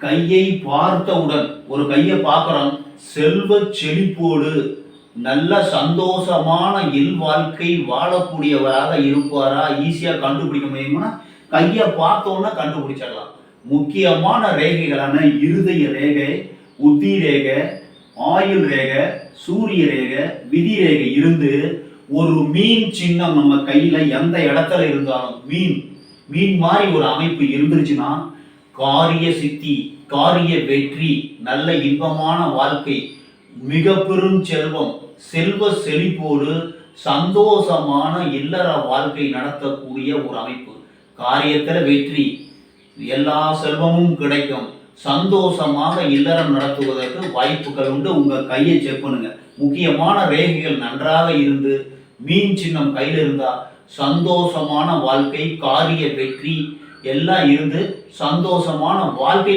கையை பார்த்தவுடன் ஒரு கையை பார்க்குறோம், செல்வ செழிப்போடு நல்ல சந்தோஷமான இல் வாழ்க்கை வாழக்கூடியவராக இருப்பாரா ஈஸியாக கண்டுபிடிக்க முடியும்னா கையை பார்த்தோன்னா கண்டுபிடிச்சிடலாம். முக்கியமான ரேகைகளான இருதய ரேகை, உத்தி ரேகை, ஆயுள் ரேகை, சூரிய ரேகை, விதி ரேகை இருந்து ஒரு மீன் சின்னம் நம்ம கையில எந்த இடத்துல இருந்தாலும் மீன் மாதிரி ஒரு அமைப்பு இருந்துருச்சுன்னா காரிய சித்தி, காரிய வெற்றி, நல்ல இன்பமான வாழ்க்கை, மிக பெரும் செல்வம், செல்வ செழிப்போடு சந்தோஷமான இல்லற வாழ்க்கை நடத்தக்கூடிய ஒரு அமைப்பு. காரியத்துல வெற்றி, எல்லா செல்வமும் கிடைக்கும், சந்தோஷமாக இல்லறம் நடத்துவதற்கு வாய்ப்புகள் உண்டு. உங்க கையை செக் பண்ணுங்க. முக்கியமான ரேகைகள் நன்றாக இருந்து மீன் சின்னம் கையில் இருந்தா சந்தோஷமான வாழ்க்கை, காரிய வெற்றி எல்லாம் இருந்து சந்தோஷமான வாழ்க்கை